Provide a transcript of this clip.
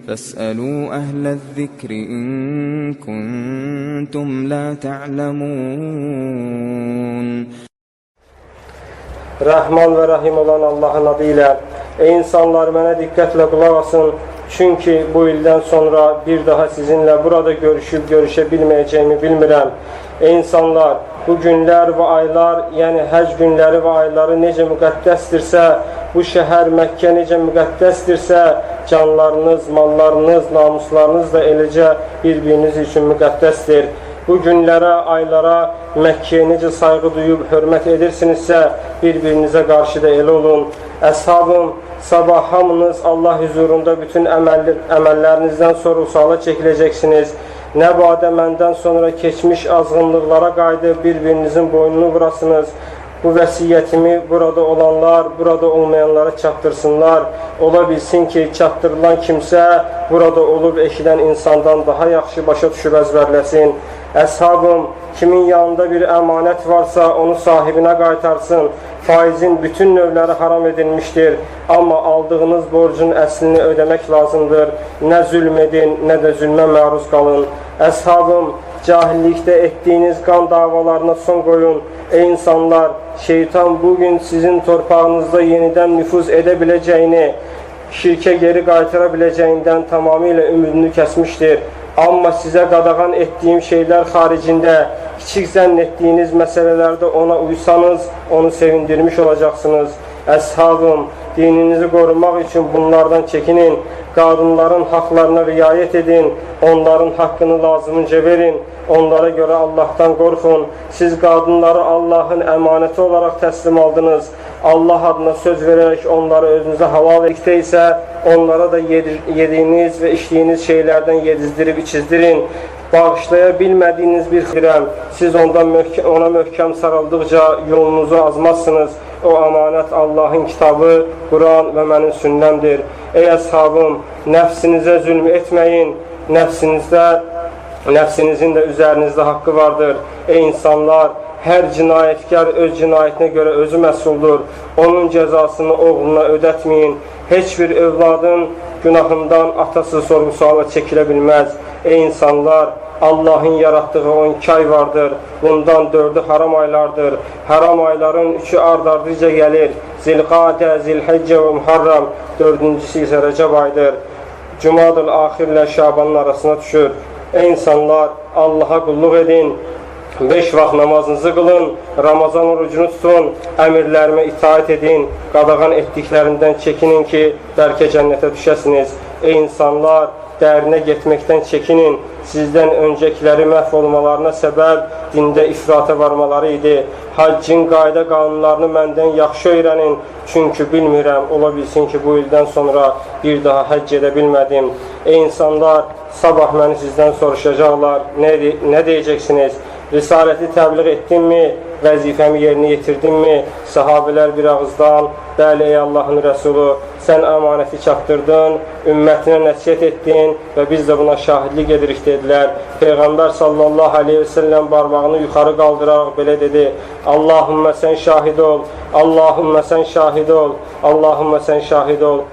فاسألوا أهل الذكر إن كنتم لا تعلمون. Rəhman və Rəhim olan Allahın adı ilə. Ey insanlar, mənə diqqətlə qulaq asın. Çünki bu ildən sonra bir daha sizinlə burada görüşə bilməyəcəyimi bilmirəm. Ey insanlar, bu günlər və aylar, yəni həc günləri və ayları necə müqəddəsdirsə, bu şəhər Məkkə necə müqəddəsdirsə, canlarınız, mallarınız, namuslarınız da eləcə bir-biriniz üçün müqəddəsdir. Bu günlərə, aylara, Məkkəyə necə sayğı duyub, hörmət edirsinizsə, bir-birinizə qarşı da elə olun. Əshabım, sabah hamınız Allah huzurunda bütün əməllərinizdən sorğu-suala çəkiləcəksiniz. Nə badə məndən sonra keçmiş azğınlıqlara qayıdıb bir-birinizin boynunu vurasınız. Bu vəsiyyətimi burada olanlar, burada olmayanlara çatdırsınlar. Ola bilsin ki, çatdırılan kimsə burada olub eşidən insandan daha yaxşı başa düşüb əzbərləsin. Əshabım, kimin yanında bir əmanət varsa onu sahibinə qaytarsın. Faizin bütün növləri haram edilmişdir. Amma aldığınız borcun əslini ödəmək lazımdır. Nə zülm edin, nə də zülmə məruz qalın. Əshabım, cahillikdə etdiyiniz qan davalarına son qoyun. Ey insanlar, şeytan bugün sizin torpağınızda yenidən nüfuz edə biləcəyini, şirkə geri qaytara biləcəyindən tamamilə ümidini kəsmişdir. Amma sizə qadağan etdiyim şeylər xaricində, kiçik zənn etdiyiniz məsələlərdə ona uysanız, onu sevindirmiş olacaqsınız. Əshabım, dininizi qorumaq üçün bunlardan çəkinin, qadınların haqlarına riayət edin, onların haqqını lazımınca verin, onlara görə Allahdan qorxun. Siz qadınları Allahın əmanəti olaraq təslim aldınız. Allah adına söz verərək onları özünüzə halal etdikdə isə onlara da yediyiniz və içdiyiniz şeylərdən yedizdirib içizdirin. Bağışlaya bilmədiyiniz bir xirəm, siz ona möhkəm sarıldıqca yolunuzu azmazsınız. O əmanət Allahın kitabı, Quran və mənim sünnəmdir. Ey əshabım, nəfsinizə zülm etməyin, nəfsinizin də üzərinizdə haqqı vardır. Ey insanlar, hər cinayətkar öz cinayətinə görə özü məsuldur. Onun cəzasını oğluna ödətməyin. Heç bir övladın günahından atası sorğu-suala çəkilə bilməz. Ey insanlar, Allahın yaratdığı 12 ay vardır. Bundan 4'ü haram aylardır. Haram ayların 3'ü ard-ardıca gəlir. Zilqadə, Zilhiccə və Muharram. 4-cüsü isə Rəcəb aydır. Cumadıl axirlə Şabanın arasına düşür. Ey insanlar, Allaha qulluq edin. 5 vaxt namazınızı qılın, Ramazan orucunu tutun, əmirlərimə itaət edin, qadağan etdiklərindən çəkinin ki, bəlkə cənnətə düşəsiniz. Ey insanlar, dərinə getməkdən çəkinin, sizdən öncəkiləri məhv olmalarına səbəb dində ifrata varmaları idi. Haccın qayda qanunlarını məndən yaxşı öyrənin, çünki bilmirəm, ola bilsin ki, bu ildən sonra bir daha həcc edə bilmədim. Ey insanlar, sabah məni sizdən soruşacaqlar, nə deyəcəksiniz? Risaləti təbliğ etdinmi? Vəzifəmi yerinə yetirdinmi? Sahabələr bir ağızdan, bəli ey Allahın Rəsulu, sən əmanəti çatdırdın, ümmətinə nəsiyyət etdin və biz də buna şahidlik edirik dedilər. Peyğəmbər sallallahu aleyhi və səlləm barmağını yuxarı qaldıraraq belə dedi: Allahümmə sən şahid ol, Allahümmə sən şahid ol, Allahümmə sən şahid ol.